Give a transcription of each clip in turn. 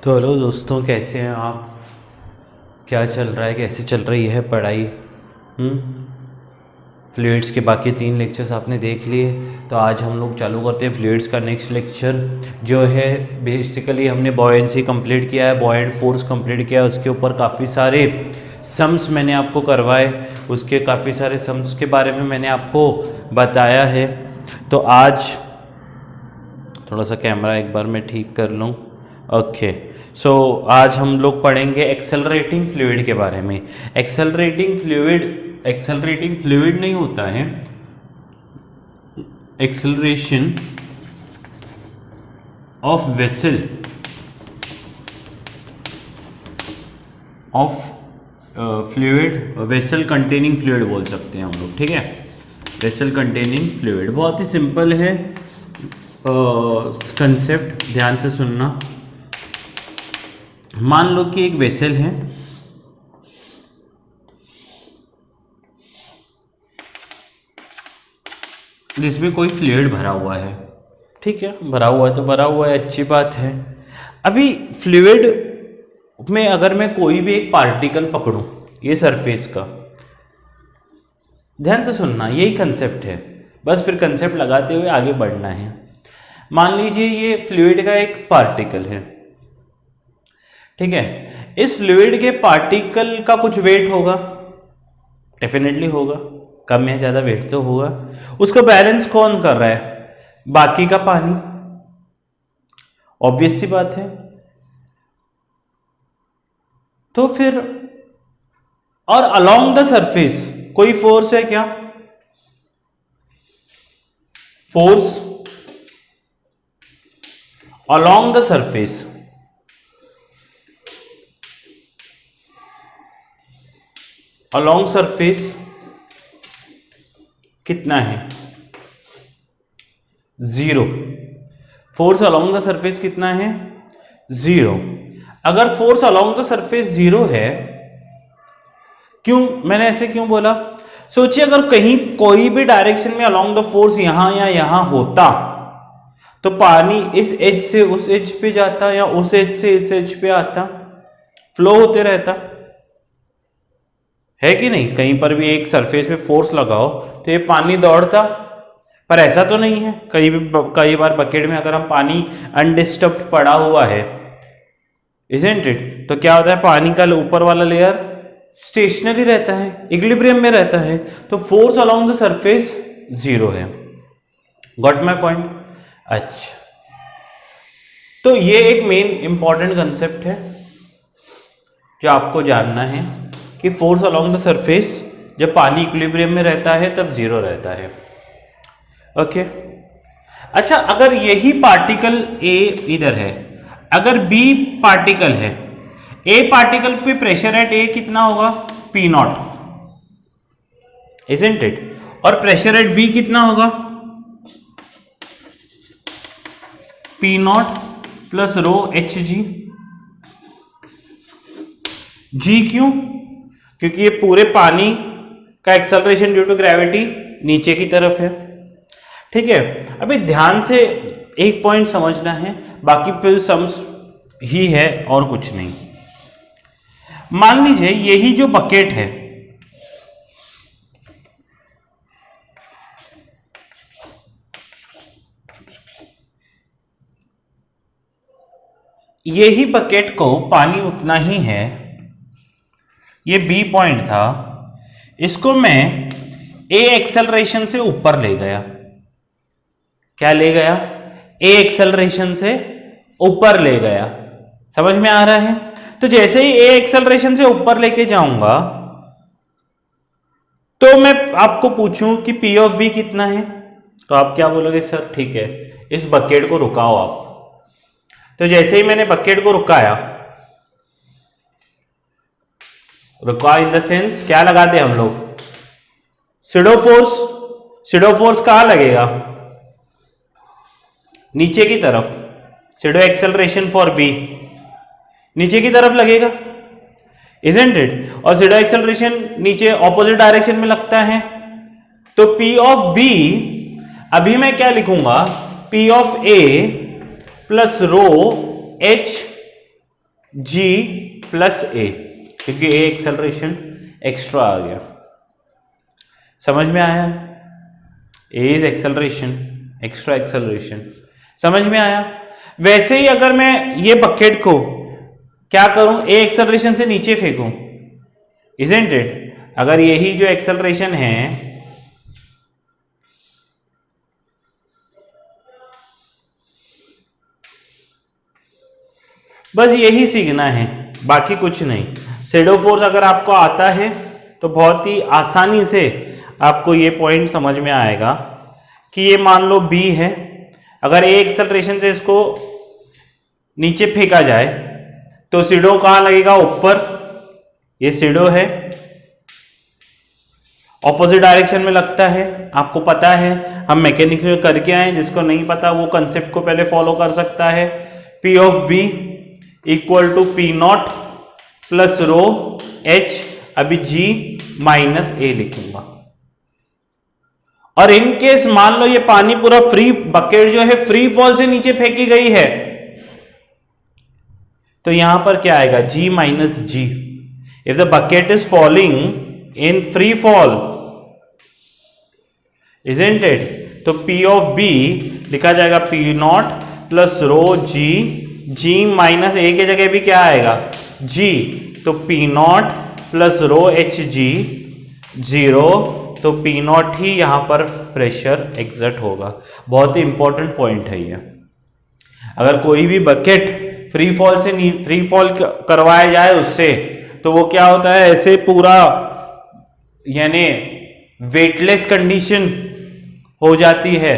तो हेलो दोस्तों, कैसे हैं आप? क्या चल रहा है, कैसे चल रही है पढ़ाई? फ्लूइड्स के बाकी 3 लेक्चर्स आपने देख लिए, तो आज हम लोग चालू करते हैं फ्लूइड्स का नेक्स्ट लेक्चर जो है। बेसिकली हमने बॉयंसी कंप्लीट किया है, बॉयंट फोर्स कंप्लीट किया है, उसके ऊपर काफ़ी सारे सम्स मैंने आपको करवाए, उसके काफ़ी सारे सम्स के बारे में मैंने आपको बताया है। तो आज थोड़ा सा कैमरा एक बार मैं ठीक कर लूँ। ओके, सो आज हम लोग पढ़ेंगे एक्सेलरेटिंग फ्लूइड के बारे में। एक्सेलरेटिंग फ्लूइड नहीं होता है, acceleration of vessel of fluid, vessel containing fluid बोल सकते हैं हम लोग, ठीक है। वेसल कंटेनिंग फ्लूइड बहुत ही सिंपल है कंसेप्ट, ध्यान से सुनना। मान लो कि एक वेसल है, जिसमें कोई फ्लूइड भरा हुआ है, ठीक है। भरा हुआ है तो भरा हुआ है, अच्छी बात है। अभी फ्लूइड में अगर मैं कोई भी एक पार्टिकल पकड़ूं, ये सरफेस का, ध्यान से सुनना, यही कंसेप्ट है, बस फिर कंसेप्ट लगाते हुए आगे बढ़ना है। मान लीजिए ये फ्लूइड का एक पार्टिकल है, ठीक है। इस फ्लूइड के पार्टिकल का कुछ वेट होगा, डेफिनेटली होगा, कम या ज्यादा वेट तो होगा। उसका बैलेंस कौन कर रहा है? बाकी का पानी, ऑब्वियस सी बात है। तो फिर और अलोंग द सरफेस कोई फोर्स है क्या? Force along the surface, along surface कितना है? 0। फोर्स अलोंग द सरफेस कितना है? 0। अगर फोर्स अलोंग द सरफेस 0 है, क्यों मैंने ऐसे क्यों बोला? सोचिए अगर कहीं कोई भी डायरेक्शन में अलोंग द फोर्स यहां या यहां होता, तो पानी इस एज से उस एज पे जाता या उस एज से इस एज पे आता, फ्लो होते रहता, है कि नहीं? कहीं पर भी एक सरफेस पे फोर्स लगाओ तो ये पानी दौड़ता, पर ऐसा तो नहीं है। कई बार बकेट में अगर हम पानी अनडिस्टर्ब्ड पड़ा हुआ है, इजंट इट, तो क्या होता है, पानी का ऊपर वाला लेयर स्टेशनरी रहता है, इक्विलिब्रियम में रहता है, तो फोर्स अलोंग द सरफेस 0 है। Got my point? अच्छा, तो ये एक मेन इंपॉर्टेंट कंसेप्ट है जो आपको जानना है कि फोर्स अलोंग द सरफेस जब पानी इक्विलिब्रियम में रहता है तब 0 रहता है। ओके, अच्छा, अगर यही पार्टिकल ए इधर है, अगर बी पार्टिकल है, ए पार्टिकल पे प्रेशर एट ए कितना होगा? P0, isn't it? और प्रेशर एट बी कितना होगा? P0 प्लस रो एच जी। जी क्यों? क्योंकि ये पूरे पानी का एक्सेलरेशन ड्यू टू ग्रेविटी नीचे की तरफ है, ठीक है। अभी ध्यान से एक पॉइंट समझना है, बाकी फिर सम्स ही है और कुछ नहीं। मान लीजिए यही जो बकेट है, यही बकेट को पानी उतना ही है, ये बी पॉइंट था, इसको मैं ए एक्सेलरेशन से ऊपर ले गया। क्या ले गया? ए एक्सेलरेशन से ऊपर ले गया। समझ में आ रहा है? तो जैसे ही ए एक्सेलरेशन से ऊपर लेके जाऊंगा, तो मैं आपको पूछूं कि पी ऑफ बी कितना है, तो आप क्या बोलोगे? सर ठीक है, इस बकेट को रुकाओ आप। तो जैसे ही मैंने बकेट को रुकाया, रुका इन द सेंस क्या लगाते हम लोग? सिडो फोर्स। सिडो फोर्स कहां लगेगा? नीचे की तरफ। सिडो एक्सेलरेशन फॉर बी नीचे की तरफ लगेगा, इजंट इट? और सिडो एक्सेलरेशन नीचे ऑपोजिट डायरेक्शन में लगता है, तो P ऑफ B, अभी मैं क्या लिखूंगा? P of A plus rho H g plus a, क्योंकि ए एक्सेलरेशन एक्स्ट्रा आ गया। समझ में आया? A is acceleration, extra acceleration. समझ में आया? वैसे ही अगर मैं ये बकेट को क्या करूं, ए एक्सेलरेशन से नीचे फेंकूं, इजंट इट? अगर यही जो एक्सेलरेशन है बस यही सीखना है, बाकी कुछ नहीं। शैडो फोर्स अगर आपको आता है तो बहुत ही आसानी से आपको ये पॉइंट समझ में आएगा कि ये मान लो बी है, अगर ए एक्सेलरेशन से इसको नीचे फेंका जाए तो शैडो कहां लगेगा? ऊपर। ये शैडो है, ऑपोजिट डायरेक्शन में लगता है। आपको पता है, हम मैकेनिक्स में करके आए, जिसको नहीं पता वो कंसेप्ट को पहले फॉलो कर सकता है। P of B equal to P not plus rho H, अभी G माइनस A लिखूंगा। और इन केस मान लो ये पानी पूरा फ्री, बकेट जो है फ्री फॉल से नीचे फेंकी गई है, तो यहां पर क्या आएगा? G minus G। If the bucket is falling in free fall, isn't it? तो P ऑफ B लिखा जाएगा P not plus row G, G minus A के जगह भी क्या आएगा? G, तो P not plus rho H G 0, तो P नॉट ही यहां पर प्रेशर एग्जर्ट होगा। बहुत ही इंपॉर्टेंट पॉइंट है ये। अगर कोई भी बकेट फ्री फॉल से फ्री फॉल करवाया जाए उससे, तो वो क्या होता है, ऐसे पूरा यानी वेटलेस कंडीशन हो जाती है।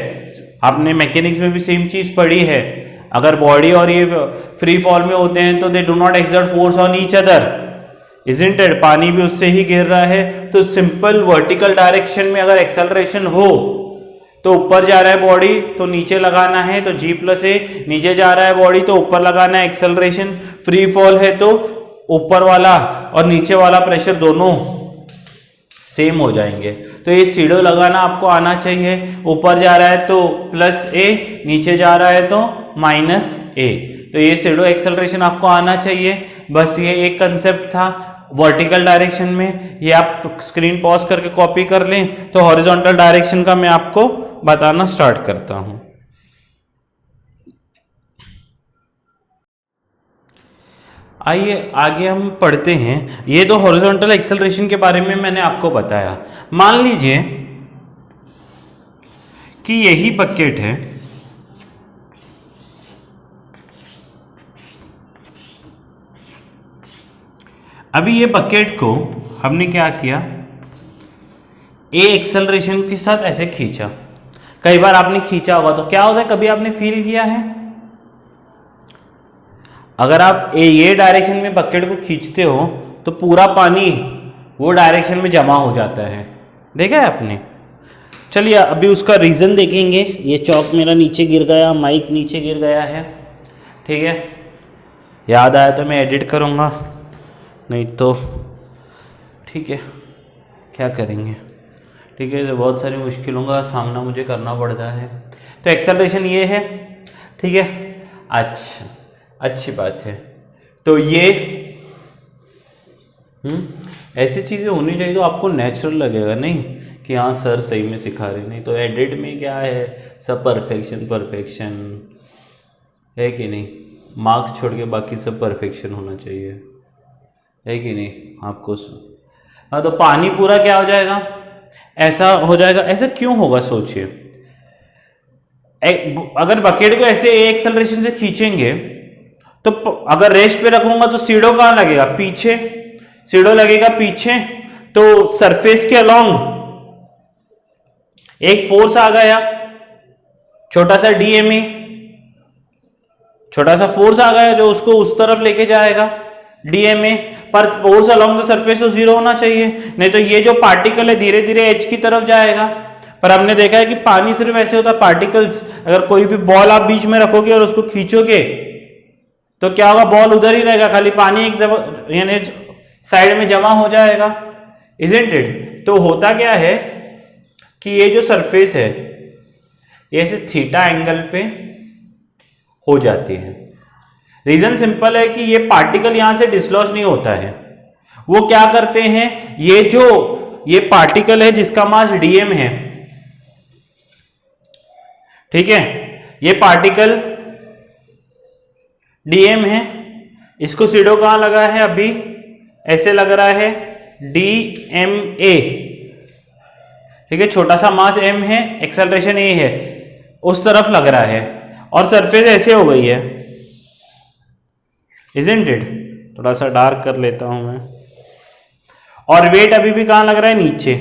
आपने मैकेनिक्स में भी सेम चीज पढ़ी है। अगर बॉडी और ये फ्री फॉल में होते हैं तो they do not exert force on each other, isn't it? पानी भी उससे ही गिर रहा है। तो सिंपल वर्टिकल डायरेक्शन में अगर एक्सेलरेशन हो तो ऊपर जा रहा है बॉडी तो नीचे लगाना है, तो G प्लस A, नीचे जा रहा है बॉडी तो ऊपर लगाना है एक्सेलरेशन। फ्री फॉल है तो ऊपर वाला और नीचे वाला प्रेशर दोनों सेम हो जाएंगे। तो ये सीडो लगाना आपको आना चाहिए। ऊपर जा रहा है तो प्लस A, नीचे जा रहा है तो माइनस A। तो ये सीडो एक्सेलरेशन आपको आना चाहिए। बस ये एक कंसेप्ट था वर्टिकल डायरेक्शन में। ये आप स्क्रीन पॉज करके कॉपी कर लें। तो हॉरिजॉन्टल डायरेक्शन का मैं आपको बताना स्टार्ट करता हूं। आइए आगे हम पढ़ते हैं। ये तो हॉरिजॉन्टल एक्सेलरेशन के बारे में मैंने आपको बताया। मान लीजिए कि यही बकेट है, अभी ये बकेट को हमने क्या किया, ए एक्सेलरेशन के साथ ऐसे खींचा। कई बार आपने खींचा होगा तो क्या होता है, कभी आपने फील किया है? अगर आप ये डायरेक्शन में बकेट को खींचते हो तो पूरा पानी वो डायरेक्शन में जमा हो जाता है। देखा है आपने? चलिए अभी उसका रीज़न देखेंगे। ये चौक मेरा नीचे गिर गया, माइक नीचे गिर गया है, ठीक है। याद आया तो मैं एडिट करूँगा, नहीं तो ठीक है, क्या करेंगे, ठीक है। तो बहुत सारी मुश्किलों का सामना मुझे करना पड़ता है। तो एक्सेलरेशन ये है, ठीक है। अच्छा, अच्छी बात है। तो ये ऐसी चीज़ें होनी चाहिए तो आपको नेचुरल लगेगा, नहीं कि हाँ सर सही में सिखा रहे। नहीं तो एडिट में क्या है, सब परफेक्शन परफेक्शन है कि नहीं। मार्क्स छोड़ के बाकी सब परफेक्शन होना चाहिए, है कि नहीं आपको। हाँ, तो पानी पूरा क्या हो जाएगा, ऐसा हो जाएगा। ऐसा क्यों होगा सोचिए। अगर बकेट को ऐसे एक्सेलरेशन से खींचेंगे तो अगर रेस्ट पे रखूंगा तो सीडो कहां लगेगा, पीछे। सीडो लगेगा पीछे, तो सरफेस के अलोंग एक फोर्स आ गया, छोटा सा डीएमए, छोटा सा फोर्स आ गया जो उसको उस तरफ लेके जाएगा डीएमए। पर फोर्स अलोंग द सरफेस तो जीरो होना चाहिए, नहीं तो ये जो पार्टिकल है धीरे धीरे एच की तरफ जाएगा। पर हमने देखा है कि पानी सिर्फ ऐसे होता है, पार्टिकल्स। अगर कोई भी बॉल आप बीच में रखोगे और उसको खींचोगे तो क्या होगा, बॉल उधर ही रहेगा, खाली पानी एक दफा यानी साइड में जमा हो जाएगा, इजंट इट। तो होता क्या है कि ये जो सरफेस है ये ऐसे थीटा एंगल पे हो जाती है। रीजन सिंपल है कि ये पार्टिकल यहां से डिसलॉज नहीं होता है। वो क्या करते हैं, ये पार्टिकल है जिसका मास डीएम है, ठीक है, ये पार्टिकल डीएम है, इसको सीडो कहां लगा है, अभी ऐसे लग रहा है डीएमए, ठीक है, छोटा सा मास एम है, एक्सेलरेशन ए है, उस तरफ लग रहा है, और सरफेस ऐसे हो गई है, इजंट इट? थोड़ा सा डार्क कर लेता हूं मैं, और वेट अभी भी कहां लग रहा है, नीचे।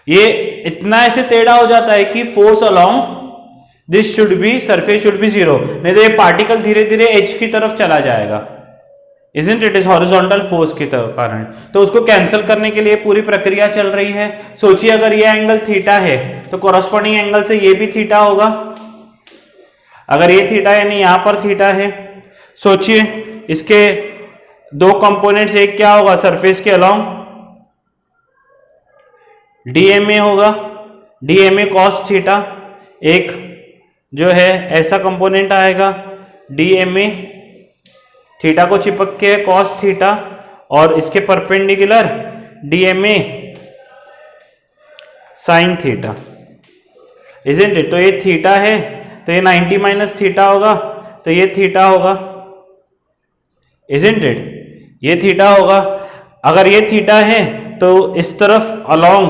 ये इतना ऐसे टेढ़ा हो जाता है कि force along this should be, surface should be zero, नहीं तो ये पार्टिकल धीरे धीरे एज की तरफ चला जाएगा, isn't it? Is horizontal force के कारण। तो उसको कैंसिल करने के लिए पूरी प्रक्रिया चल रही है। सोचिए अगर ये एंगल थीटा है तो कोरस्पॉन्डिंग एंगल से ये भी थीटा होगा, अगर ये थीटा यानी यहां पर थीटा है। सोचिए इसके दो कंपोनेंट्स, एक क्या होगा सरफेस के अलोंग डीएमए होगा, डीएमए कॉस थीटा, एक जो है ऐसा कंपोनेंट आएगा डीएमए थीटा को चिपक के कॉस थीटा, और इसके perpendicular DMA sine theta, isn't it? तो ये थीटा है तो ये 90 माइनस थीटा होगा, तो ये थीटा होगा, इजंट इट? ये थीटा होगा। अगर ये थीटा है तो इस तरफ अलोंग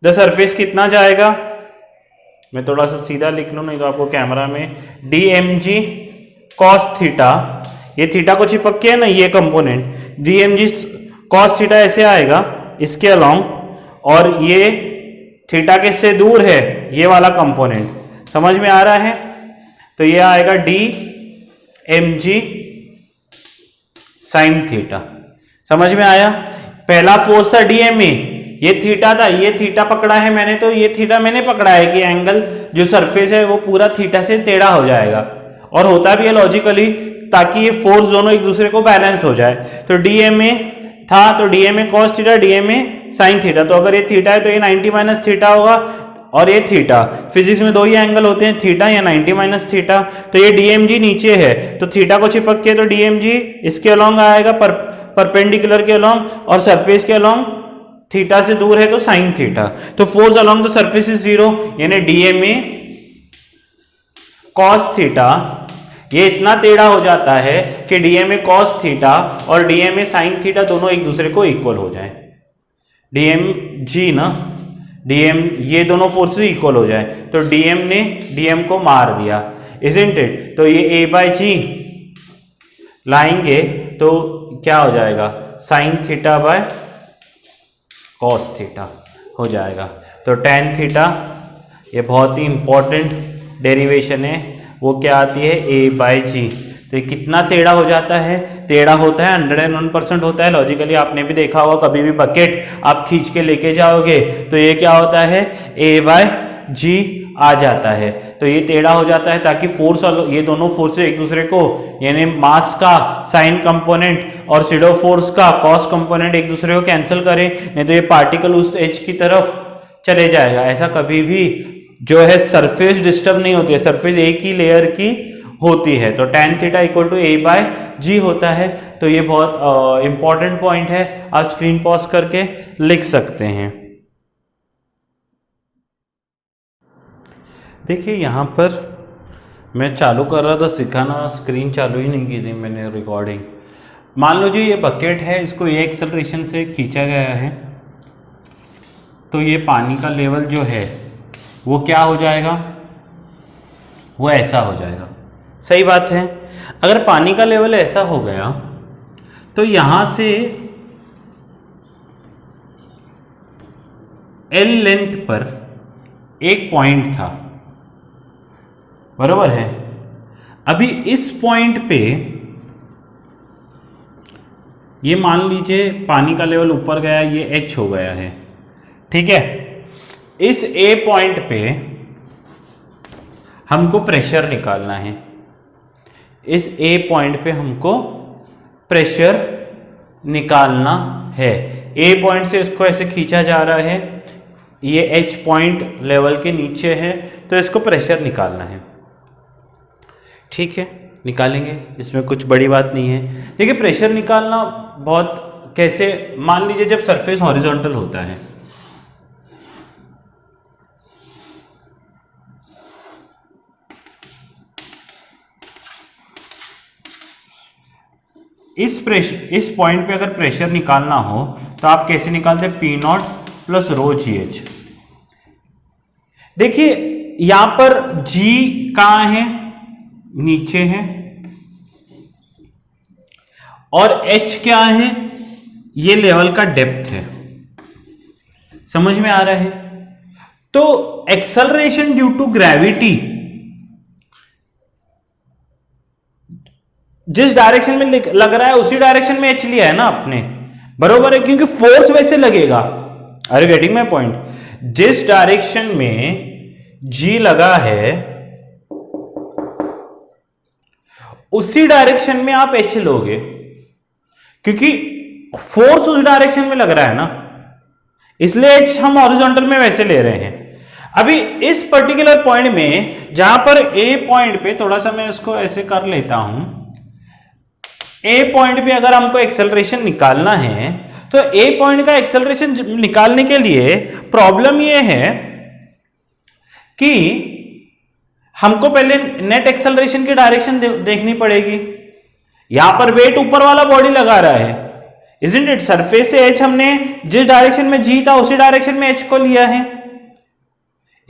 द सरफेस कितना जाएगा, मैं थोड़ा सा सीधा लिख लूं नहीं तो आपको कैमरा में, डीएमजी कॉस थीटा, ये थीटा को चिपक के है ना ये कंपोनेंट, डीएमजी कॉस थीटा ऐसे आएगा इसके अलोंग, और ये थीटा किससे दूर है, ये वाला कंपोनेंट, समझ में आ रहा है? तो ये आएगा d m g sine theta, समझ में आया? पहला फोर्स था डीएमए, ये थीटा था, ये थीटा पकड़ा है मैंने, तो ये थीटा मैंने पकड़ा है कि एंगल जो सरफेस है वो पूरा थीटा से टेढ़ा हो जाएगा, और होता भी है लॉजिकली, ताकि ये फोर्स दोनों एक दूसरे को बैलेंस हो जाए। तो डीएमए था तो DMA cos theta, DMA sine theta, तो अगर ये थीटा है तो ये 90 माइनस थीटा होगा, और ये थीटा, फिजिक्स में दो ही एंगल होते हैं, थीटा या 90 माइनस थीटा। तो ये डीएमजी नीचे है तो थीटा को चिपक के तो डीएमजी इसके अलोंग आएगा, परपेंडिकुलर के अलोंग, और सरफेस के अलोंग थीटा से दूर है तो साइन थीटा। तो force along the surface is zero, यानी डीएमए कॉस थीटा ये इतना टेढ़ा हो जाता है कि डीएमए कॉस थीटा और डीएमए साइन थीटा दोनों एक दूसरे को इक्वल हो जाए, डीएम जी ना, डीएम ये दोनों फोर्सेस इक्वल हो जाए, तो डीएम ने डीएम को मार दिया, इजंट इट? तो ये ए बाय जी लाएंगे तो क्या हो जाएगा, sine theta by cos theta हो जाएगा। तो टेन थीटा, ये बहुत ही इंपॉर्टेंट डेरिवेशन है, वो क्या आती है, ए बाय जी। तो ये कितना टेढ़ा हो जाता है, टेढ़ा होता है 101% होता है। लॉजिकली आपने भी देखा होगा, कभी भी बकेट आप खींच के लेके जाओगे तो ये क्या होता है, ए बाय जी आ जाता है। तो ये टेढ़ा हो जाता है ताकि फोर्स, ये दोनों फोर्स एक दूसरे को, यानी मास का साइन कंपोनेंट और सीडो फोर्स का कॉस कंपोनेंट एक दूसरे को कैंसिल करें, नहीं तो ये पार्टिकल उस एज की तरफ चले जाएगा। ऐसा कभी भी जो है सरफेस डिस्टर्ब नहीं होती है, सरफेस एक ही लेयर की होती है। तो tan theta equal to a by g होता है। तो ये बहुत इंपॉर्टेंट पॉइंट है, आप स्क्रीन पॉज करके लिख सकते हैं। देखिए यहाँ पर मैं चालू कर रहा था सिखाना, स्क्रीन चालू ही नहीं की थी मैंने रिकॉर्डिंग। मान लो जी ये बकेट है, इसको ये एक्सेलरेशन से खींचा गया है, तो ये पानी का लेवल जो है वो क्या हो जाएगा, वो ऐसा हो जाएगा। सही बात है। अगर पानी का लेवल ऐसा हो गया तो यहां से एल लेंथ पर एक पॉइंट था, बरोबर है। अभी इस पॉइंट पे ये मान लीजिए पानी का लेवल ऊपर गया, ये एच हो गया है, ठीक है। इस ए पॉइंट पे हमको प्रेशर निकालना है, इस ए पॉइंट पे हमको प्रेशर निकालना है। ए पॉइंट से इसको ऐसे खींचा जा रहा है, ये एच पॉइंट लेवल के नीचे है, तो इसको प्रेशर निकालना है। ठीक है, निकालेंगे, इसमें कुछ बड़ी बात नहीं है। देखिए प्रेशर निकालना बहुत कैसे, मान लीजिए जब सरफेस हॉरिजॉन्टल होता है, इस पॉइंट पे अगर प्रेशर निकालना हो तो आप कैसे निकालते हैं, P not plus row ji H. देखिए यहां पर जी कहां है, नीचे है, और एच क्या है, ये लेवल का डेप्थ है। समझ में आ रहा है? तो एक्सेलरेशन ड्यू टू ग्रेविटी जिस डायरेक्शन में लग रहा है उसी डायरेक्शन में एच लिया है ना आपने, बरोबर है, क्योंकि फोर्स वैसे लगेगा। Are you getting my point? जिस डायरेक्शन में जी लगा है उसी डायरेक्शन में आप एच लोगे, क्योंकि फोर्स उस डायरेक्शन में लग रहा है ना, इसलिए एच हम हॉरिजॉन्टल में वैसे ले रहे हैं। अभी इस पर्टिकुलर पॉइंट में जहां पर ए पॉइंट पे, थोड़ा सा मैं इसको ऐसे कर लेता हूं, ए पॉइंट पे अगर हमको एक्सेलरेशन निकालना है तो ए पॉइंट का एक्सेलरेशन निकालने के लिए प्रॉब्लम ये है कि हमको पहले नेट एक्सेलरेशन की डायरेक्शन देखनी पड़ेगी। यहां पर वेट ऊपर वाला बॉडी लगा रहा है, इजंट इट? सरफेस से एच हमने जिस डायरेक्शन में जी था उसी डायरेक्शन में एच को लिया है,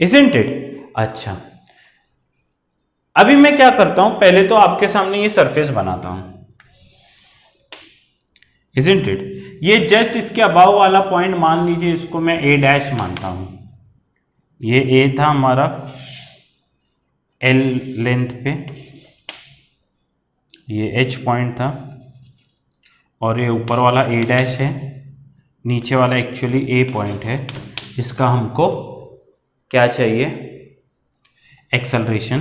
इजंट इट? अच्छा, अभी मैं क्या करता हूं, पहले तो आपके सामने ये सरफेस बनाता हूं, इजंट इट? ये जस्ट इसके अबाव वाला पॉइंट मान लीजिए, इसको मैं ए डैश मानता हूं। ये ए था हमारा एल लेंथ पे, ये एच पॉइंट था, और ये ऊपर वाला ए डैश है, नीचे वाला एक्चुअली ए पॉइंट है, जिसका हमको क्या चाहिए, एक्सेलरेशन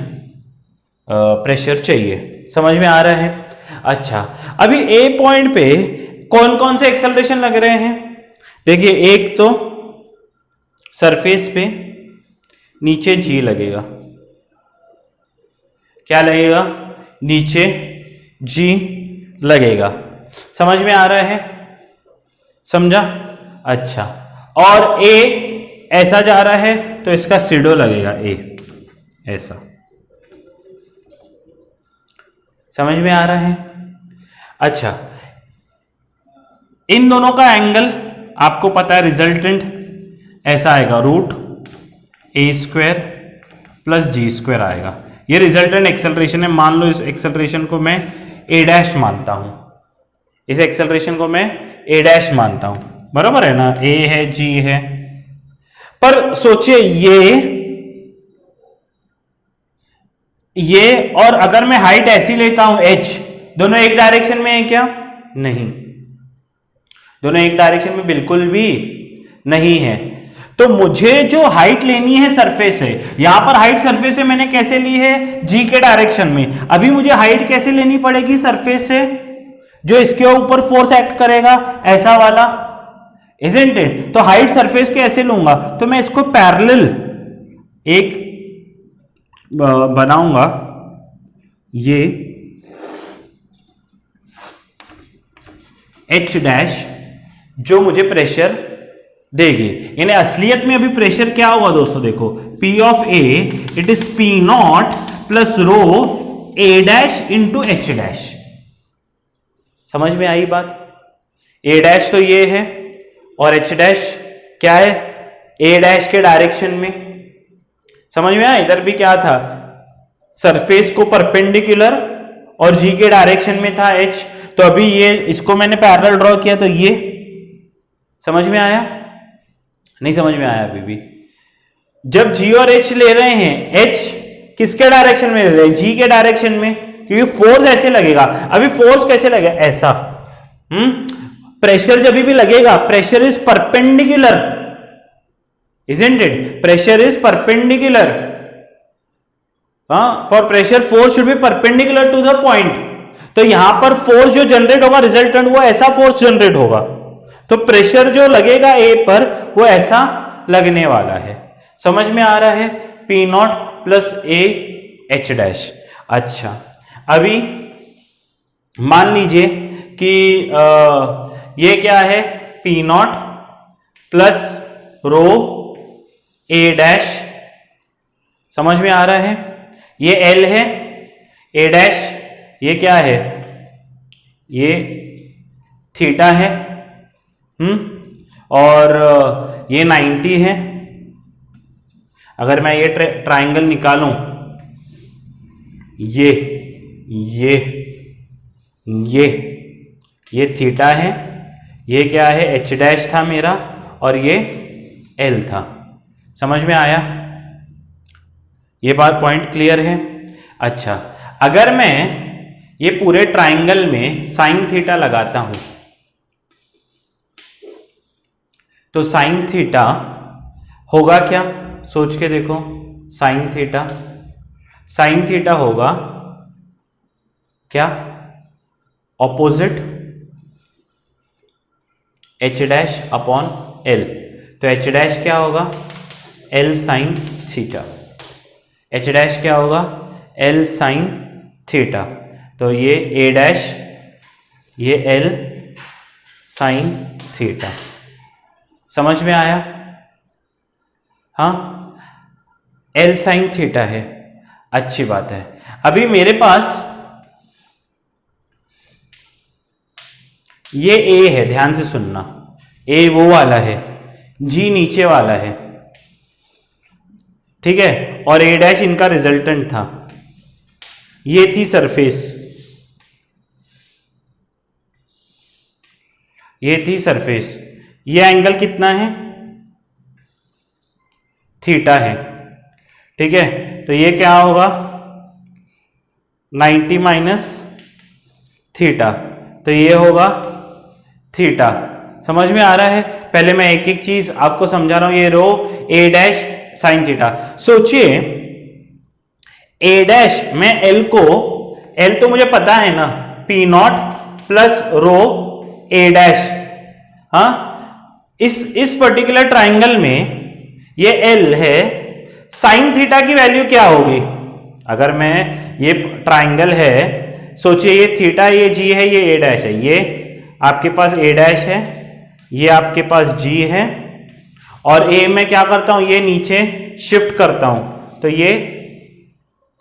प्रेशर चाहिए। समझ में आ रहा है? अच्छा, अभी ए पॉइंट पे कौन कौन से एक्सेलरेशन लग रहे हैं? देखिए, एक तो सरफेस पे नीचे जी लगेगा, क्या लगेगा, नीचे जी लगेगा। समझ में आ रहा है? समझा? अच्छा, और ए ऐसा जा रहा है तो इसका सीडो लगेगा, ए ऐसा। समझ में आ रहा है? अच्छा, इन दोनों का एंगल आपको पता है, रिजल्टेंट ऐसा आएगा, रूट ए स्क्वायर प्लस जी स्क्वायर आएगा। ये रिजल्टेंट एक्सेलरेशन है। मान लो इस एक्सेलरेशन को मैं ए डैश मानता हूं, इस एक्सेलरेशन को मैं ए डैश मानता हूं, बराबर है ना? ए है, जी है, पर सोचिए ये और अगर मैं हाइट ऐसी लेता हूं एच, दोनों एक डायरेक्शन में है क्या? नहीं, दोनों एक डायरेक्शन में बिल्कुल भी नहीं है। तो मुझे जो हाइट लेनी है सरफेस से, यहां पर हाइट सरफेस से मैंने कैसे ली है, जी के डायरेक्शन में। अभी मुझे हाइट कैसे लेनी पड़ेगी सरफेस से, जो इसके ऊपर फोर्स एक्ट करेगा, ऐसा वाला, इजंट इट? तो हाइट सरफेस के ऐसे लूंगा, तो मैं इसको पैरेलल एक बनाऊंगा, ये एच डैश, जो मुझे प्रेशर देगी। यानी असलियत में अभी प्रेशर क्या होगा दोस्तों, देखो, P of A it is P not plus rho a dash into H dash. समझ में आई बात? ए डैश तो ये है और एच डैश क्या है, ए डैश के डायरेक्शन में। समझ में आया? इधर भी क्या था, सरफेस को परपेंडिकुलर और जी के डायरेक्शन में था एच, तो अभी ये इसको मैंने पैरेलल ड्रॉ किया, तो ये समझ में आया? नहीं समझ में आया? अभी भी जब जी और एच ले रहे हैं, एच किसके डायरेक्शन में ले रहे हैं, जी के डायरेक्शन में, क्योंकि फोर्स ऐसे लगेगा। अभी फोर्स कैसे लगेगा, ऐसा। प्रेशर जब भी लगेगा, pressure is perpendicular, isn't it? Pressure is perpendicular. For pressure force should be perpendicular to the point. तो यहां पर फोर्स जो जनरेट होगा, रिजल्टेंट वो ऐसा फोर्स जनरेट होगा। तो प्रेशर जो लगेगा ए पर वो ऐसा लगने वाला है। समझ में आ रहा है? P not plus A H dash. अच्छा, अभी मान लीजिए कि ये क्या है, P not plus rho a dash. समझ में आ रहा है? ये एल है, ए डैश ये क्या है, ये थीटा है, और ये 90 है। अगर मैं ये ट्राइंगल निकालूं, ये थीटा है, ये क्या है, एच डैश था मेरा, और ये एल था। समझ में आया? ये बात पॉइंट क्लियर है? अच्छा, अगर मैं ये पूरे ट्राइंगल में साइन थीटा लगाता हूं तो साइन थीटा होगा क्या? सोच के देखो। साइन थीटा होगा क्या? Opposite H dash upon L. तो एच डैश क्या होगा? L sine theta. H dash क्या होगा? L sine theta. तो ये ए डैश, ये एल साइन थीटा। समझ में आया? हाँ, एल साइन थीटा है। अच्छी बात है। अभी मेरे पास ये ए है, ध्यान से सुनना। ए वो वाला है, जी नीचे वाला है, ठीक है, और ए डैश इनका रिजल्टेंट था। ये थी सरफेस, ये एंगल कितना है? थीटा है, ठीक है। तो ये क्या होगा? 90 माइनस थीटा, तो ये होगा थीटा। समझ में आ रहा है? पहले मैं एक एक चीज आपको समझा रहा हूं। ये रो ए डैश साइन थीटा। सोचिए, ए डैश में एल तो मुझे पता है ना, P not plus rho a dash. हाँ, इस पर्टिकुलर ट्राइंगल में ये एल है, साइन थीटा की वैल्यू क्या होगी? अगर मैं, ये ट्राइंगल है, सोचिए ये थीटा, ये जी है, ये ए डैश है, ये आपके पास ए डैश है, ये आपके पास जी है, और ए में क्या करता हूं, ये नीचे शिफ्ट करता हूं, तो ये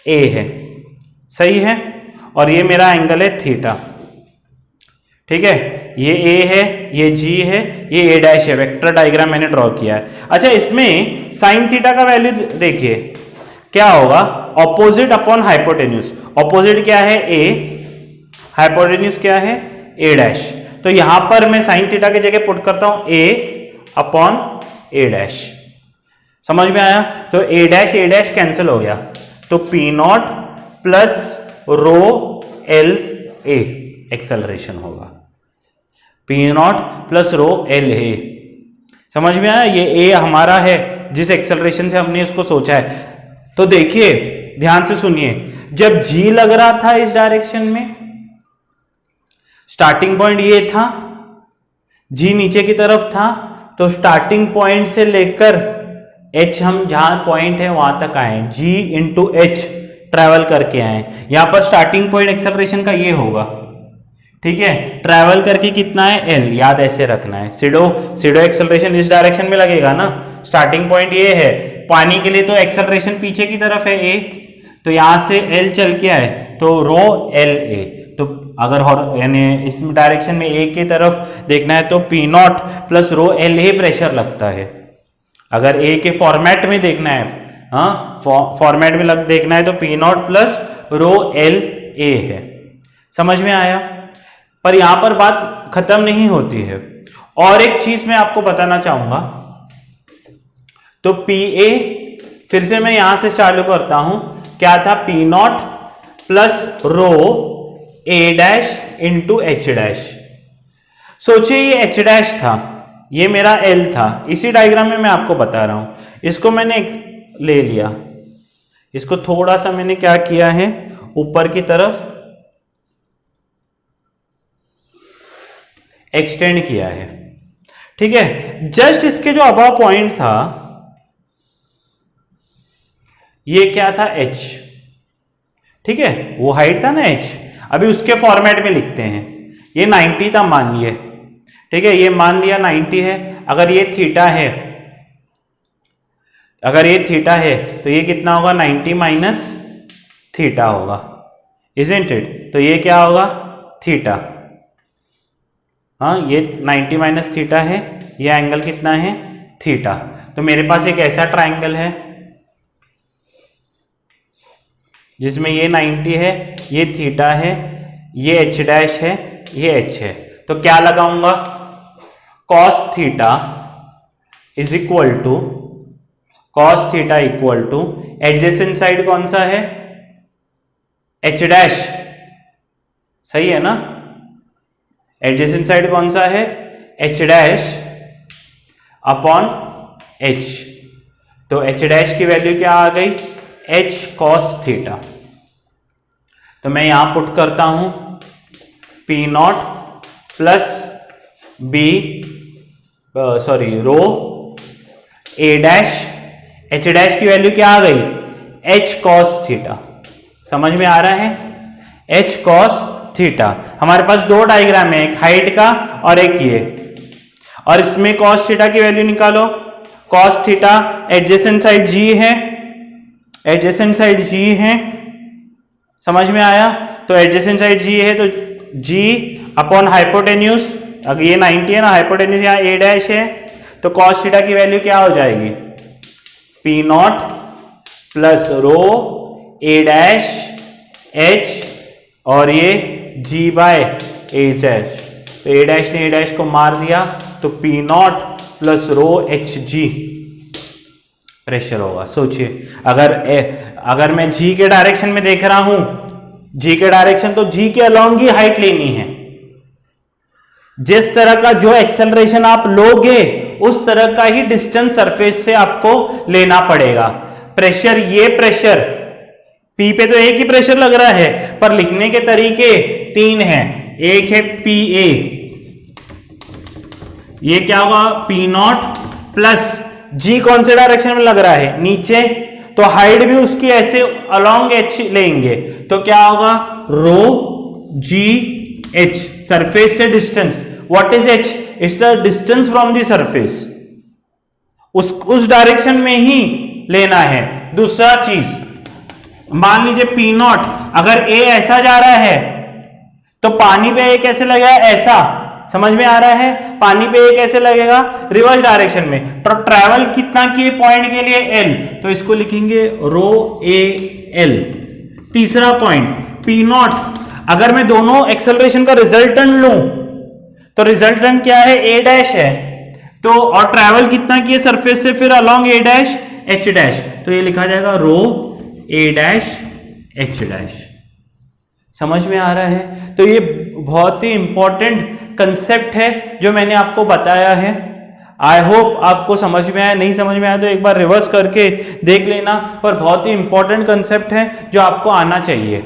ए है, सही है, और ये मेरा एंगल है थीटा, ठीक है। ये ए है, ये जी है, ये ए डैश है। वेक्टर डायग्राम मैंने ड्रॉ किया है। अच्छा, इसमें साइन थीटा का वैल्यू देखिए क्या होगा? Opposite upon hypotenuse. ऑपोजिट क्या है? ए, हाइपोटेन्यूज क्या है? ए डैश। तो यहां पर मैं साइन थीटा की जगह पुट करता हूं ए अपॉन ए डैश। समझ में आया? तो ए डैश कैंसिल हो गया, तो P not plus rho L a acceleration होगा। P not plus rho L a. समझ में आया? ये ए हमारा है जिस एक्सेलरेशन से हमने इसको सोचा है। तो देखिए, ध्यान से सुनिए, जब जी लग रहा था इस डायरेक्शन में, स्टार्टिंग पॉइंट ये था, जी नीचे की तरफ था, तो स्टार्टिंग पॉइंट से लेकर एच, हम जहां पॉइंट है वहां तक आए, जी इंटू एच ट्रेवल करके आए। यहां पर स्टार्टिंग पॉइंट एक्सेलरेशन का ये होगा, ठीक है। ट्रैवल करके कितना है? एल, याद ऐसे रखना है। सीडो एक्सेलरेशन इस डायरेक्शन में लगेगा ना। स्टार्टिंग पॉइंट ये है, पानी के लिए तो एक्सेलरेशन पीछे की तरफ है ए, तो यहां से एल चल के आए तो रो एल ए। तो अगर यानी इस डायरेक्शन में ए की तरफ देखना है तो P not plus rho L A pressure लगता है। अगर ए के फॉर्मेट में देखना है, हाँ, फॉर्मेट में देखना है तो P not plus rho L ए है। समझ में आया? पर यहां पर बात खत्म नहीं होती है, और एक चीज मैं आपको बताना चाहूंगा। तो पी ए, फिर से मैं यहां से चालू करता हूं, क्या था? P not plus rho a dash into H dash. सोचिए ये एच डैश था, ये मेरा एल था। इसी डायग्राम में मैं आपको बता रहा हूं, इसको मैंने ले लिया, इसको थोड़ा सा मैंने क्या किया है, ऊपर की तरफ एक्सटेंड किया है, ठीक है, जस्ट इसके जो अबव पॉइंट था ये क्या था, h, ठीक है, वो हाइट था ना h। अभी उसके फॉर्मेट में लिखते हैं, ये 90 था मान लिए, ठीक है, ये मान लिया 90 है। अगर ये थीटा है, अगर ये थीटा है तो ये कितना होगा, 90 माइनस थीटा होगा, इजंट इट। तो ये क्या होगा, थीटा। हाँ, ये 90 माइनस थीटा है, ये एंगल कितना है, थीटा। तो मेरे पास एक ऐसा ट्राइंगल है जिसमें ये 90 है, ये थीटा है, ये h डैश है, ये h है। तो क्या लगाऊंगा, cos theta is equal to, cos theta equal to adjacent side कौन सा है, h डैश, सही है ना, एडजेसेंट साइड कौन सा है, h डैश अपॉन h। तो h डैश की वैल्यू क्या आ गई, h cos थीटा। तो मैं यहां पुट करता हूं P not plus b sorry rho a dash, h dash की वैल्यू क्या आ गई, h cos थीटा। समझ में आ रहा है, h cos थीटा। हमारे पास दो डायग्राम है, एक हाइट का और एक ये, और इसमें cos थीटा की वैल्यू निकालो। cos theta adjacent side g है, एडजेसेंट साइड g है, समझ में आया। तो एडजेसेंट साइड g है तो g अपॉन हाइपोटेन्यूज, अगर ये 90 है ना, हाइपोटेन्यूज यहाँ a डैश है, तो cos थीटा की वैल्यू क्या हो जाएगी, P not plus row a dash h और ये g बाय a डैश। तो a डैश ने a डैश को मार दिया, तो P not plus row H G pressure होगा। सोचिए, अगर मैं g के डायरेक्शन में देख रहा हूं, g के डायरेक्शन, तो g के अलोंग ही हाइट लेनी है। जिस तरह का जो एक्सेलरेशन आप लोगे उस तरह का ही डिस्टेंस सरफेस से आपको लेना पड़ेगा। प्रेशर, ये प्रेशर P पे तो एक ही प्रेशर लग रहा है, पर लिखने के तरीके तीन हैं। एक है PA, ये क्या होगा, P नॉट प्लस G कौन से डायरेक्शन में लग रहा है, नीचे, तो हाइट भी उसकी ऐसे अलोंग h लेंगे, तो क्या होगा, रो जी h, सरफेस से distance. What is h, it's the distance from the surface, उस डायरेक्शन में ही लेना है। दूसरा चीज, मान लीजिए P नॉट, अगर A ऐसा जा रहा है तो पानी पे A कैसे लगेगा, ऐसा, समझ में आ रहा है, पानी पे A कैसे लगेगा, रिवर्स डायरेक्शन में। तो ट्रैवल कितना किए पॉइंट के लिए, L, तो इसको लिखेंगे रो ए एल। तीसरा पॉइंट P नॉट, अगर मैं दोनों एक्सेलरेशन का रिजल्टेंट लूं तो रिजल्टेंट क्या है, A डैश है, तो और ट्रैवल कितना किए सरफेस से, फिर along A dash H dash, तो ये लिखा जाएगा रो A डैश H डैश। समझ में आ रहा है। तो ये बहुत ही इंपॉर्टेंट कंसेप्ट है जो मैंने आपको बताया है। आई होप आपको समझ में आया, नहीं समझ में आया तो एक बार रिवर्स करके देख लेना, पर बहुत ही इंपॉर्टेंट कंसेप्ट है जो आपको आना चाहिए,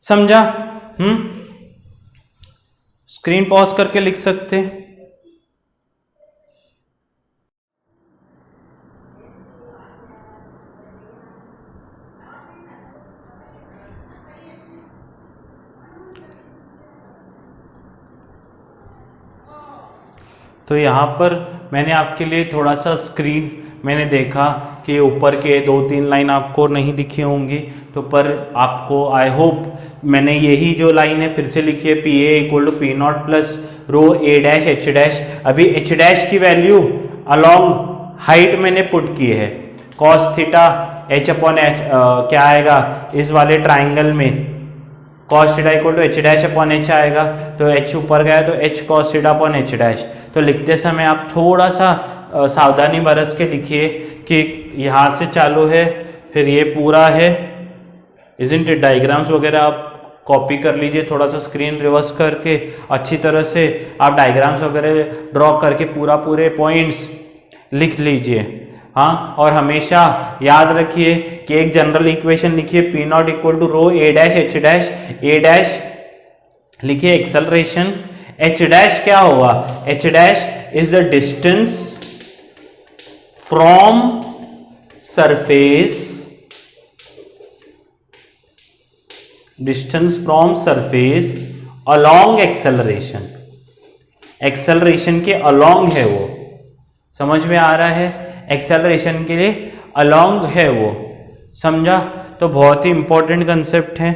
समझा। स्क्रीन पॉज करके लिख सकते हैं। तो यहाँ पर मैंने आपके लिए थोड़ा सा स्क्रीन, मैंने देखा कि ऊपर के 2-3 लाइन आपको नहीं दिखी होंगी, तो पर आपको आई होप मैंने यही जो लाइन है फिर से लिखी है, p a equal to p not plus rho a dash h dash. अभी एच डैश की वैल्यू अलोंग हाइट मैंने पुट की है, cos theta h upon h क्या आएगा इस वाले ट्राइंगल में, cos theta equal to h dash upon h आएगा, तो एच ऊपर गया तो h cos theta upon h dash. तो लिखते समय आप थोड़ा सा सावधानी बरस के लिखिए कि यहाँ से चालू है, फिर ये पूरा है, इजंट इट। डायग्राम्स वगैरह आप कॉपी कर लीजिए, थोड़ा सा स्क्रीन रिवर्स करके अच्छी तरह से आप डायग्राम्स वगैरह ड्रॉ करके पूरे पॉइंट्स लिख लीजिए। हाँ, और हमेशा याद रखिए कि एक जनरल इक्वेशन लिखिए, p not equal to rho a dash h dash, a dash लिखिए एक्सेलरेशन, एच डैश क्या होगा? H dash is the distance from surface, distance from surface along acceleration, acceleration के अलोंग है वो, समझ में आ रहा है? एक्सेलरेशन के लिए अलोंग है वो, समझा? तो बहुत ही इंपॉर्टेंट कंसेप्ट है,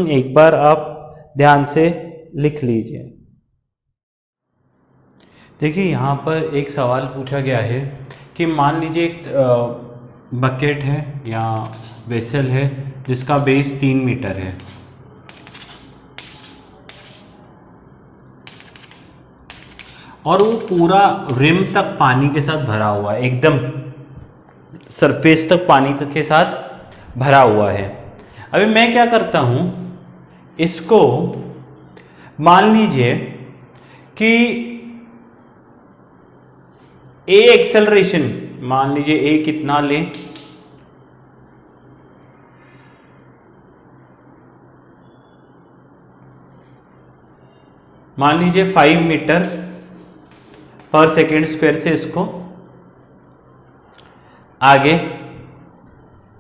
एक बार आप ध्यान से लिख लीजिए। देखिए यहाँ पर एक सवाल पूछा गया है कि मान लीजिए एक बकेट है या वेसल है जिसका बेस 3 मीटर है, और वो पूरा रिम तक पानी के साथ भरा हुआ है, एकदम सरफेस तक पानी तक के साथ भरा हुआ है। अभी मैं क्या करता हूँ, इसको मान लीजिए कि ए एक्सेलरेशन, मान लीजिए ए कितना लें, मान लीजिए 5 मीटर पर सेकेंड स्क्वायर से इसको आगे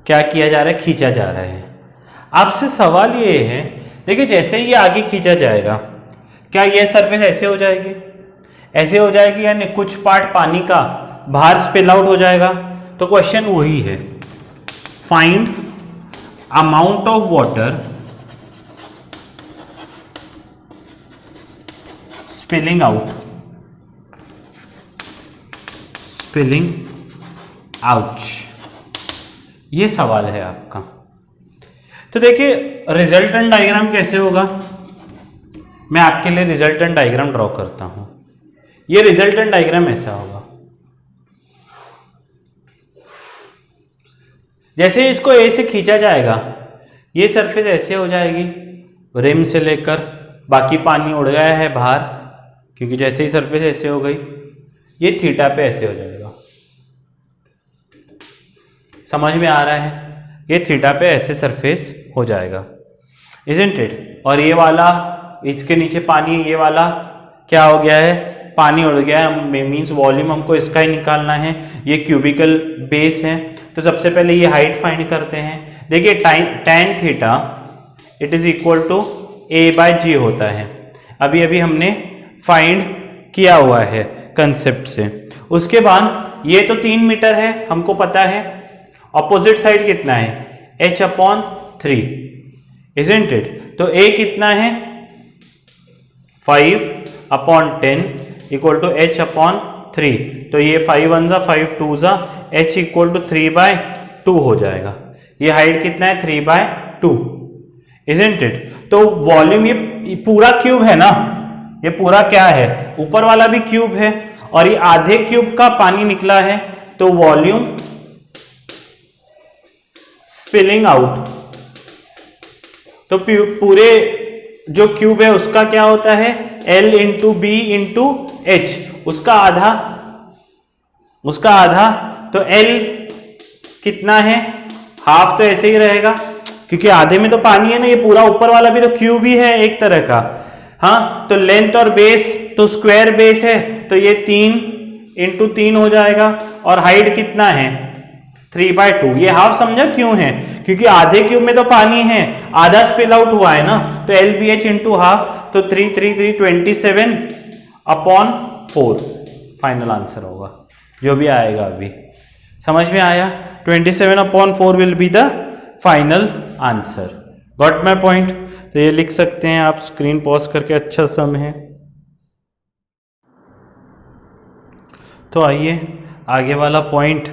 क्या किया जा रहा है? खींचा जा रहा है। आपसे सवाल ये है, देखिए जैसे ही ये आगे खींचा जाएगा, क्या यह सरफेस ऐसे हो जाएगी? ऐसे हो जाएगी, यानी कुछ पार्ट पानी का बाहर स्पिल आउट हो जाएगा। तो क्वेश्चन वही है, find amount of water spilling out, spilling out, ये सवाल है आपका। तो देखिए रिजल्टेंट डायग्राम कैसे होगा, मैं आपके लिए रिजल्टेंट डायग्राम ड्रॉ करता हूं। ये रिजल्टेंट डायग्राम ऐसा होगा, जैसे इसको ए से खींचा जाएगा, ये सरफेस ऐसे हो जाएगी, रिम से लेकर बाकी पानी उड़ गया है बाहर, क्योंकि जैसे ही सरफेस ऐसे हो गई, ये थीटा पे ऐसे हो जाएगा, समझ में आ रहा है? ये थीटा पे ऐसे सरफेस हो जाएगा, इजंट इट? और ये वाला, इसके नीचे पानी, ये वाला क्या हो गया है? पानी उड़ गया है, मीन्स वॉल्यूम हमको इसका ही निकालना है। ये क्यूबिकल बेस है, तो सबसे पहले ये हाइट फाइंड करते हैं। देखिए tan theta it is equal to a/g होता है, अभी अभी हमने फाइंड किया हुआ है कंसेप्ट से। उसके बाद ये तो 3 मीटर है, हमको पता है। ऑपोजिट साइड कितना है? h/3, isn't it? तो a कितना है? 5/10 इक्वल टू h/3। तो ये 5 1 जा 5 2 जा h इक्वल टू 3/2 हो जाएगा। ये हाइट कितना है? 3/2, इजंट इट? तो वॉल्यूम, ये पूरा क्यूब है ना, ये पूरा क्या है? ऊपर वाला भी क्यूब है, और ये आधे क्यूब का पानी निकला है, तो वॉल्यूम स्पिलिंग आउट, तो पूरे जो क्यूब है उसका क्या होता है? L into b into h, उसका आधा, तो L कितना है? हाफ, तो ऐसे ही रहेगा क्योंकि आधे में तो पानी है ना, ये पूरा ऊपर वाला भी तो क्यूब ही है एक तरह का। हाँ, तो लेंथ और बेस तो स्क्वायर बेस है, तो ये 3 इंटू 3 हो जाएगा, और हाइट कितना है? 3/2। ये हाफ समझा क्यों है? क्योंकि आधे क्यूब में तो पानी है, आधा स्पिल आउट हुआ है ना, तो LBH इंटू हाफ, तो 3 3 3 27/4 फाइनल आंसर होगा, जो भी आएगा। अभी समझ में आया? 27/4 will be the final answer. Got my point? तो ये लिख सकते हैं आप, स्क्रीन पॉज करके, अच्छा सम है। तो आइए आगे वाला पॉइंट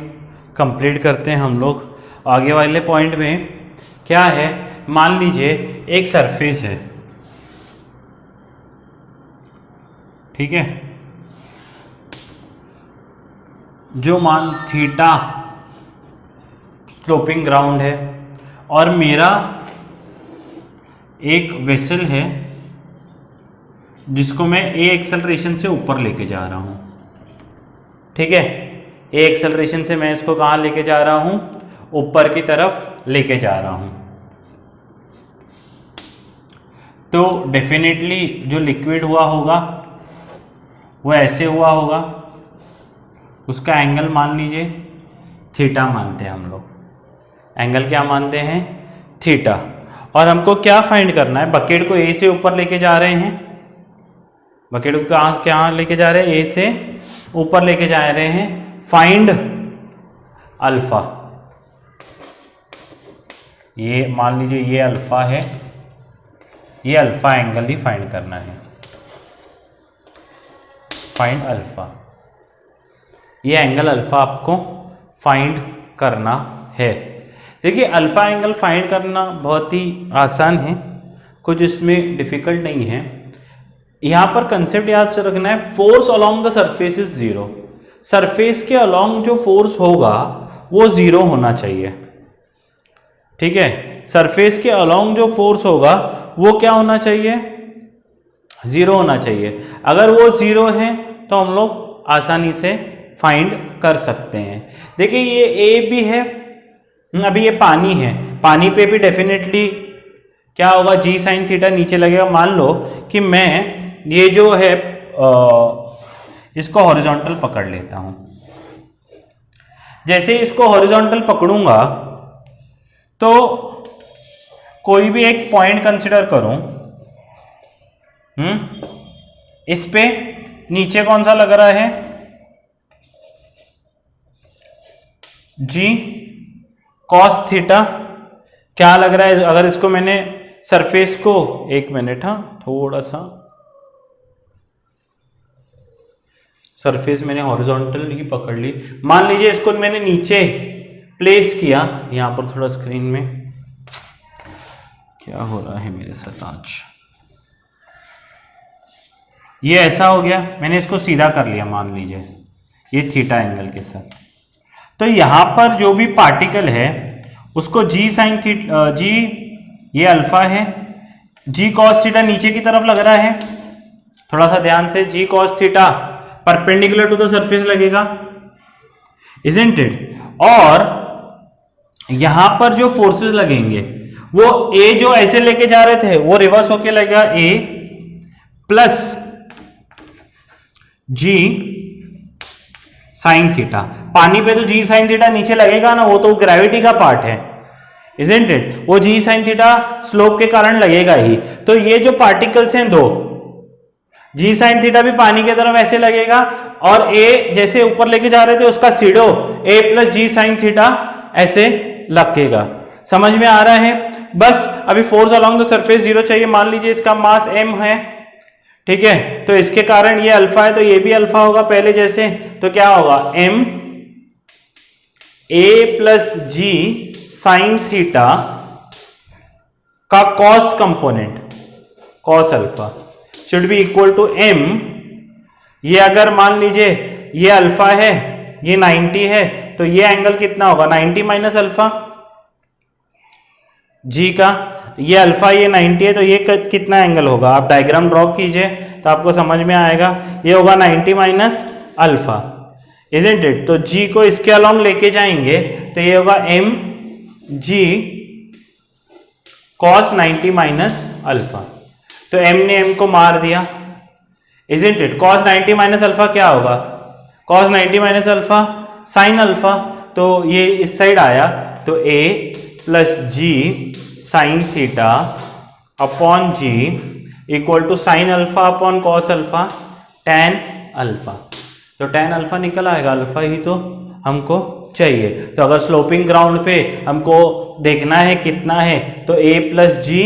कंप्लीट करते हैं हम लोग। आगे वाले पॉइंट में क्या है, मान लीजिए एक सरफेस है, ठीक है, जो मान थीटा स्लोपिंग ग्राउंड है, और मेरा एक वेसल है जिसको मैं ए एक्सेलरेशन से ऊपर लेके जा रहा हूं, ठीक है? ए एक्सेलरेशन से मैं इसको कहाँ लेके जा रहा हूं? ऊपर की तरफ लेके जा रहा हूं। तो डेफिनेटली जो लिक्विड हुआ होगा वो ऐसे हुआ होगा, उसका एंगल मान लीजिए थीटा मानते हैं हम लोग, एंगल क्या मानते हैं, थीटा। और हमको क्या फाइंड करना है, बकेट को ए से ऊपर लेके जा रहे हैं, बकेट को क्या लेके जा रहे हैं, ए से ऊपर लेके जा रहे हैं, फाइंड अल्फा। ये मान लीजिए ये अल्फा है, ये अल्फा एंगल ही फाइंड करना है, फाइंड अल्फा, ये एंगल अल्फा आपको फाइंड करना है। देखिए अल्फा एंगल फाइंड करना बहुत ही आसान है, कुछ इसमें डिफिकल्ट नहीं है। यहां पर कंसेप्ट याद से रखना है, force along the surface is zero, surface के अलोंग जो फोर्स होगा वो जीरो होना चाहिए, ठीक है। सरफेस के अलोंग जो फोर्स होगा वो क्या होना चाहिए, जीरो होना चाहिए। अगर वो जीरो है तो हम लोग आसानी से फाइंड कर सकते हैं। देखिए ये ए भी है, अभी ये पानी है, पानी पे भी डेफिनेटली क्या होगा, जी साइन थीटा नीचे लगेगा। मान लो कि मैं ये जो है इसको हॉरिजॉन्टल पकड़ लेता हूं, जैसे इसको हॉरिजॉन्टल पकड़ूंगा तो कोई भी एक पॉइंट कंसिडर करूं, इस पे नीचे कौन सा लग रहा है, जी कॉस थीटा, क्या लग रहा है, अगर इसको मैंने सरफेस को, एक मिनट, हाँ थोड़ा सा सरफेस मैंने हॉरिजॉन्टल ही पकड़ ली, मान लीजिए इसको मैंने नीचे प्लेस किया, यहां पर थोड़ा स्क्रीन में क्या हो रहा है मेरे साथ आज, ये ऐसा हो गया, मैंने इसको सीधा कर लिया, मान लीजिए ये थीटा एंगल के साथ। तो यहां पर जो भी पार्टिकल है उसको जी साइन थीटा, जी ये अल्फा है, जी कॉस थीटा नीचे की तरफ लग रहा है, थोड़ा सा ध्यान से, g cos theta perpendicular to the surface लगेगा, इजंट इट। और यहां पर जो फोर्सेस लगेंगे वो ए जो ऐसे लेके जा रहे थे वो रिवर्स होके लगेगा, ए प्लस जी साइन थीटा। पानी पे तो जी साइन थीटा नीचे लगेगा ना, वो तो ग्रेविटी का पार्ट है, इजंट इट, वो जी साइन थीटा स्लोप के कारण लगेगा ही। तो ये जो पार्टिकल्स हैं दो, जी साइन थीटा भी पानी की तरफ ऐसे लगेगा, और ए जैसे ऊपर लेके जा रहे थे उसका सीडो ए प्लस जी साइन थीटा ऐसे लगेगा। समझ में आ रहा है? बस अभी force along the surface zero चाहिए। मान लीजिए इसका मास m है, ठीक है, तो इसके कारण ये अल्फा है तो ये भी अल्फा होगा पहले जैसे, तो क्या होगा, m a plus g sine theta का cos component, cos alpha should be equal to m। ये अगर मान लीजिए ये अल्फा है, ये 90 है, तो ये एंगल कितना होगा, 90 माइनस अल्फा जी का, ये अल्फा ये 90 है तो ये कितना एंगल होगा, आप डायग्राम ड्रॉ कीजिए तो आपको समझ में आएगा, ये होगा 90 माइनस अल्फा, इजंट इट। तो जी को इसके अलोंग लेके जाएंगे तो ये होगा m g cos 90 minus alpha, तो m ने m को मार दिया, isn't it. Cos 90 minus alpha क्या होगा, cos 90 minus alpha sine alpha, तो ये इस साइड आया तो a plus g sine theta upon g equal to sine alpha upon cos alpha tan alpha. तो टैन अल्फा निकल आएगा, अल्फा ही तो हमको चाहिए। तो अगर स्लोपिंग ग्राउंड पे हमको देखना है कितना है, तो a plus g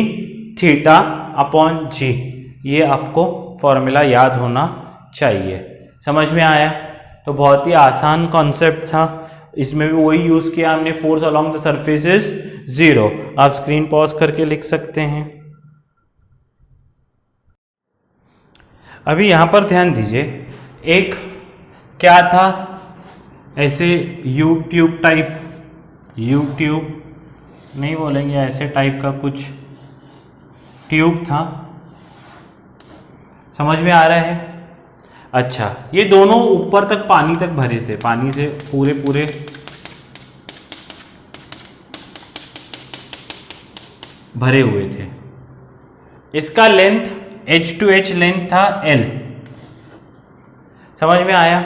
theta upon g, ये आपको फॉर्मूला याद होना चाहिए। समझ में आया? तो बहुत ही आसान कॉन्सेप्ट था, इसमें भी वही यूज किया हमने, force along the surface is zero. आप स्क्रीन पॉज करके लिख सकते हैं। अभी यहां पर ध्यान दीजिए, एक क्या था, ऐसे you tube type, you tube नहीं बोलेंगे, ऐसे टाइप का कुछ ट्यूब था, समझ में आ रहा है? अच्छा, ये दोनों ऊपर तक पानी तक भरे थे, पानी से पूरे पूरे भरे हुए थे। इसका लेंथ H2H लेंथ था L, समझ में आया?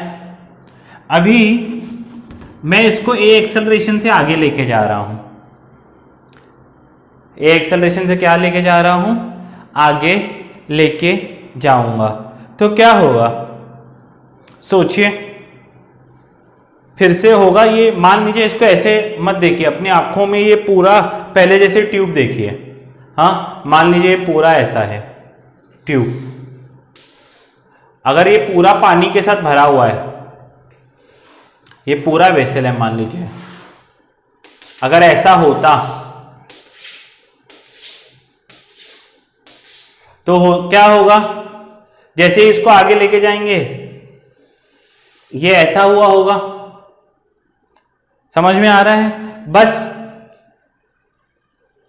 अभी मैं इसको ए एक्सेलरेशन से आगे लेके जा रहा हूं। ए एक्सेलरेशन से क्या लेके जा रहा हूं? आगे लेके जाऊंगा तो क्या होगा? सोचिए, फिर से होगा ये। मान लीजिए, इसको ऐसे मत देखिए, अपनी आंखों में ये पूरा पहले जैसे ट्यूब देखिए। हाँ, मान लीजिए पूरा ऐसा है ट्यूब, अगर ये पूरा पानी के साथ भरा हुआ है, ये पूरा वेसल है मान लीजिए, अगर ऐसा होता तो क्या होगा? जैसे इसको आगे लेके जाएंगे ये ऐसा हुआ होगा। समझ में आ रहा है? बस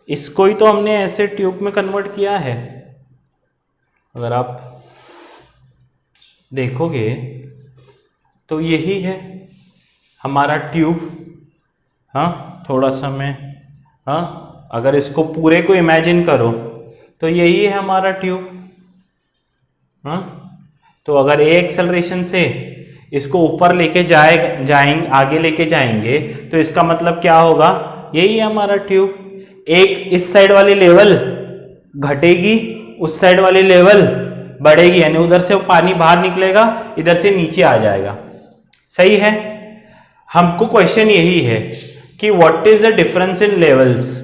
इसको ही तो हमने ऐसे ट्यूब में कन्वर्ट किया है। अगर आप देखोगे तो यही है हमारा ट्यूब। हाँ, थोड़ा सा मैं, हाँ, अगर इसको पूरे को इमेजिन करो तो यही है हमारा ट्यूब। हाँ, तो अगर ए एक्सेलरेशन से इसको ऊपर लेके जाएंगे, आगे लेके जाएंगे, तो इसका मतलब क्या होगा? यही है हमारा ट्यूब। एक इस साइड वाली लेवल घटेगी, उस साइड वाली लेवल बढ़ेगी, यानी उधर से पानी बाहर निकलेगा, इधर से नीचे आ जाएगा। सही है? हमको क्वेश्चन यही है कि what is the difference in levels,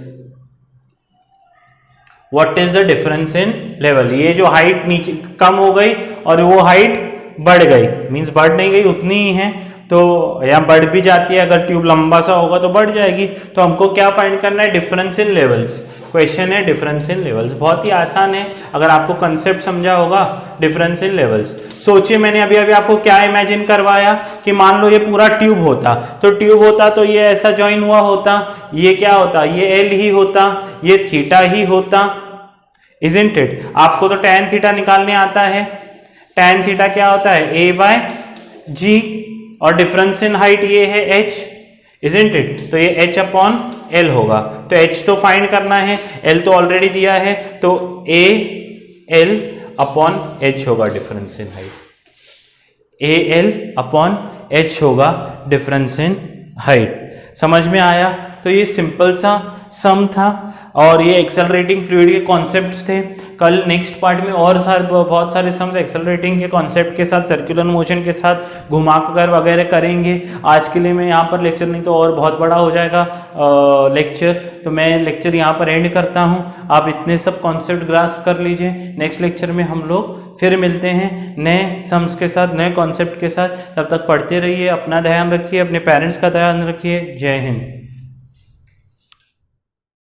what is the difference in level. ये जो हाइट नीचे कम हो गई और वो हाइट बढ़ गई, मींस बढ़ नहीं गई, उतनी ही है, तो या बढ़ भी जाती है, अगर ट्यूब लंबा सा होगा तो बढ़ जाएगी। तो हमको क्या फाइंड करना है? Difference in levels. क्वेश्चन है डिफरेंस इन लेवल्स, बहुत ही आसान है अगर आपको कंसेप्ट समझा होगा। डिफरेंस इन लेवल्स, सोचिए मैंने अभी अभी आपको क्या इमेजिन करवाया कि मान लो ये पूरा ट्यूब होता, तो ट्यूब होता तो ये ऐसा ज्वाइन हुआ होता, ये क्या होता? ये एल ही होता, ये थीटा ही होता, इजंट इट? आपको तो टैन थीटा निकालने आता है। टैन थीटा क्या होता है? ए बाय जी, और डिफरेंस इन हाइट ये है एच, इजंट इट? तो ये एच अपॉन एल होगा। तो एच तो फाइंड करना है, एल तो ऑलरेडी दिया है, तो ए एल अपॉन एच होगा difference in height. A L upon H होगा डिफरेंस इन हाइट। समझ में आया? तो ये सिंपल सा सम था और ये एक्सेलरेटिंग फ्लूइड के कॉन्सेप्ट्स थे। कल नेक्स्ट पार्ट में और बहुत सारे सम्स एक्सेलरेटिंग के कॉन्सेप्ट के साथ, सर्कुलर मोशन के साथ घुमाकर वगैरह करेंगे। आज के लिए मैं यहाँ पर लेक्चर, नहीं तो और बहुत बड़ा हो जाएगा लेक्चर, तो मैं लेक्चर यहाँ पर एंड करता हूँ। आप इतने सब कॉन्सेप्ट ग्रास्प कर लीजिए। नेक्स्ट लेक्चर में हम लोग फिर मिलते हैं नए सम्स के साथ, नए कॉन्सेप्ट के साथ। तब तक पढ़ते रहिए, अपना ध्यान रखिए, अपने पेरेंट्स का ध्यान रखिए। जय हिंद।